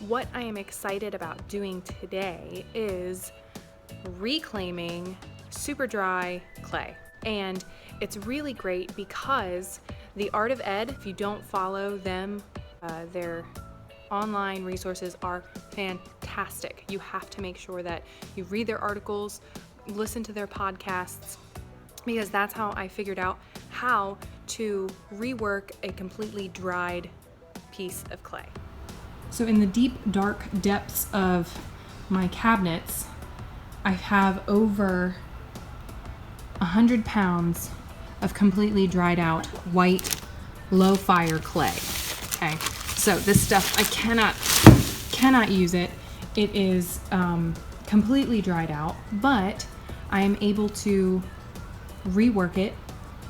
what I am excited about doing today is reclaiming super dry clay. And it's really great because the Art of Ed, if you don't follow them, their online resources are fantastic. You have to make sure that you read their articles, listen to their podcasts, because that's how I figured out how to rework a completely dried piece of clay. So in the deep, dark depths of my cabinets, I have over 100 pounds of completely dried out white low fire clay. Okay, so this stuff, I cannot use it. It is completely dried out, but I am able to rework it,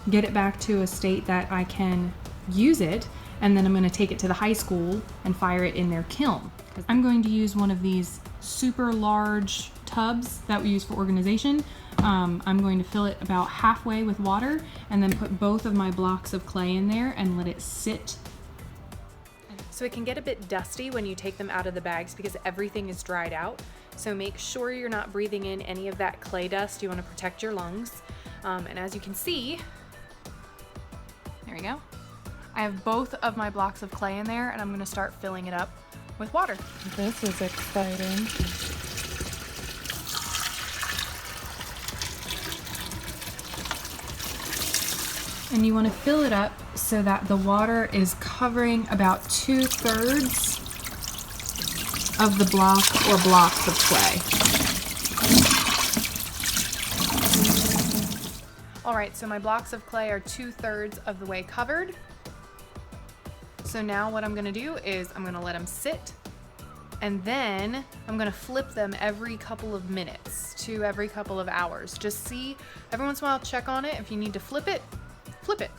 get it back to a state that I can use it, and then I'm going to take it to the high school and fire it in their kiln. I'm going to use one of these super large tubs that we use for organization. I'm going to fill it about halfway with water and then put both of my blocks of clay in there and let it sit. So it can get a bit dusty when you take them out of the bags because everything is dried out. So make sure you're not breathing in any of that clay dust. You want to protect your lungs. And as you can see, there we go. I have both of my blocks of clay in there and I'm going to start filling it up with water. This is exciting. And you want to fill it up so that the water is covering about 2/3 of the block or blocks of clay. All right, so my blocks of clay are 2/3 of the way covered. So now what I'm gonna do is I'm gonna let them sit, and then I'm gonna flip them every couple of minutes to every couple of hours. Just see, every once in a while, check on it. If you need to flip it, flip it.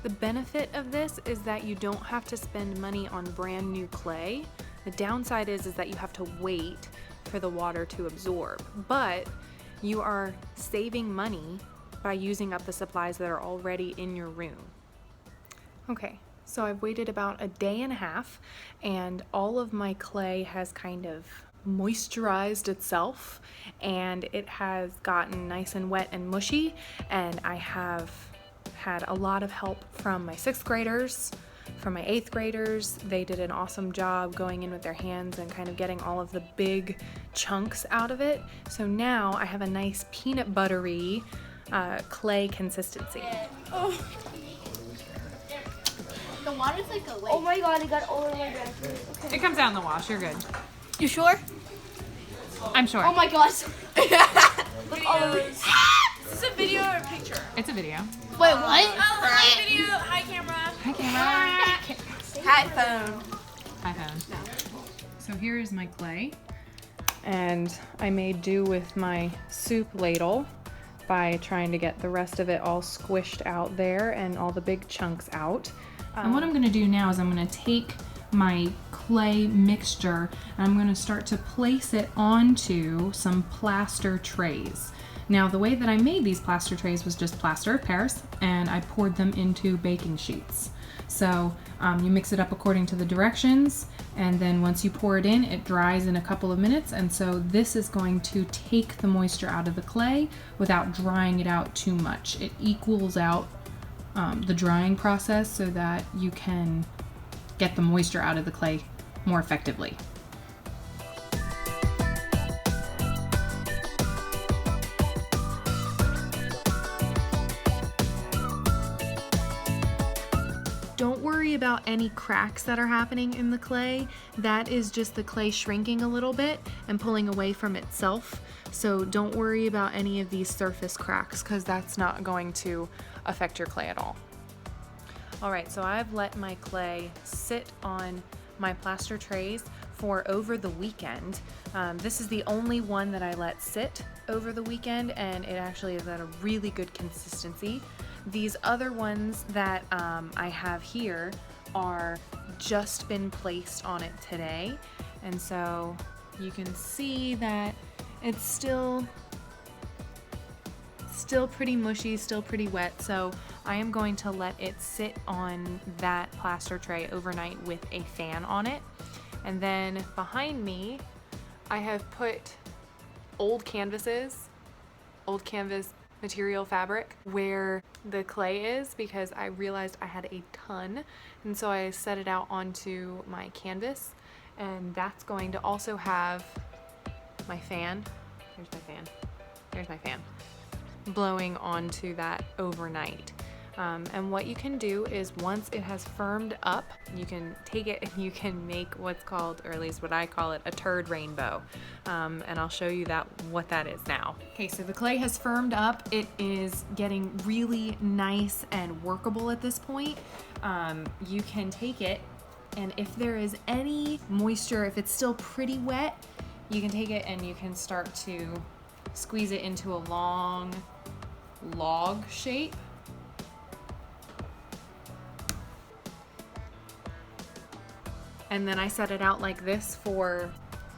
The benefit of this is that you don't have to spend money on brand new clay. The downside is that you have to wait for the water to absorb, but you are saving money by using up the supplies that are already in your room. Okay, so I've waited about a day and a half and all of my clay has kind of moisturized itself and it has gotten nice and wet and mushy, and I have had a lot of help from my 6th graders, from my 8th graders. They did an awesome job going in with their hands and kind of getting all of the big chunks out of it. So now I have a nice peanut buttery clay consistency. Oh. The water's like a lake. Oh my god, it got all over my dress. Okay. It comes out in the wash. You're good. You sure? I'm sure. Oh my gosh. Look all over. Is this a video or a picture? It's a video. Wait, what? Hi video. Hi camera. Hi, camera. Hi phone. Hi, phone. So here is my clay, and I made do with my soup ladle by trying to get the rest of it all squished out there and all the big chunks out. And what I'm going to do now is I'm going to take my clay mixture and I'm going to start to place it onto some plaster trays. Now the way that I made these plaster trays was just plaster of Paris, and I poured them into baking sheets. So you mix it up according to the directions, and then once you pour it in, it dries in a couple of minutes, and so this is going to take the moisture out of the clay without drying it out too much. It equals out the drying process so that you can get the moisture out of the clay more effectively. Don't worry about any cracks that are happening in the clay. That is just the clay shrinking a little bit and pulling away from itself. So don't worry about any of these surface cracks because that's not going to affect your clay at all. All right, so I've let my clay sit on my plaster trays for over the weekend. This is the only one that I let sit over the weekend, and it actually is at a really good consistency. These other ones that I have here are just been placed on it today, and so you can see that it's still pretty mushy, still pretty wet, so I am going to let it sit on that plaster tray overnight with a fan on it. And then behind me, I have put old canvases, old canvas material fabric where the clay is, because I realized I had a ton, and so I set it out onto my canvas. And that's going to also have my fan. Here's my fan. There's my fan. Blowing onto that overnight. And what you can do is once it has firmed up, you can take it and you can make what's called, or at least what I call it, a turd rainbow. And I'll show you what that is now. Okay, so the clay has firmed up. It is getting really nice and workable at this point. You can take it, and if there is any moisture, if it's still pretty wet, you can take it and you can start to squeeze it into a long log shape. And then I set it out like this for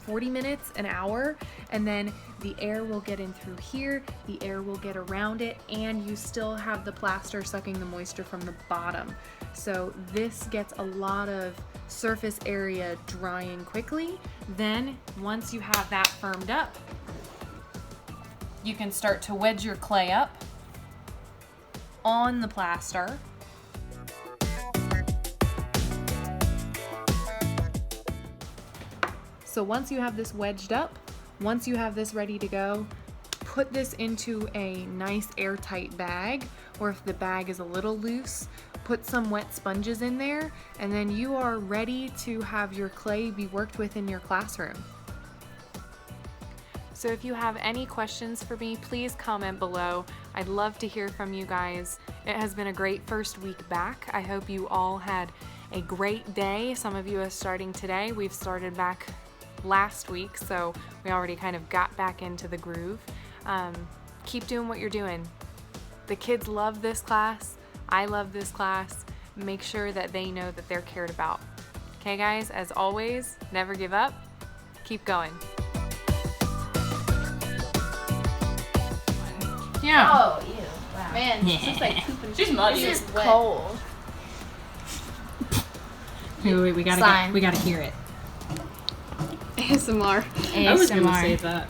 40 minutes, an hour, and then the air will get in through here, the air will get around it, and you still have the plaster sucking the moisture from the bottom. So this gets a lot of surface area drying quickly. Then once you have that firmed up, you can start to wedge your clay up on the plaster. So once you have this wedged up, once you have this ready to go, put this into a nice airtight bag, or if the bag is a little loose, put some wet sponges in there, and then you are ready to have your clay be worked with in your classroom. So if you have any questions for me, please comment below. I'd love to hear from you guys. It has been a great first week back. I hope you all had a great day. Some of you are starting today. We've started back last week, so we already kind of got back into the groove. Keep doing what you're doing. The kids love this class. I love this class. Make sure that they know that they're cared about. Okay guys, as always, never give up. Keep going. Yeah. Oh, ew. Wow. Man, This looks like poop and She's muddy. this is cold. Wait, we gotta Sign. we gotta hear it. ASMR. I was gonna say that.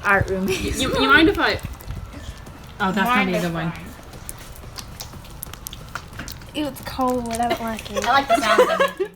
Art room. You mind if I? Oh, that's gonna be a good one. Ew, it's cold. I don't like it. I like the sound of it.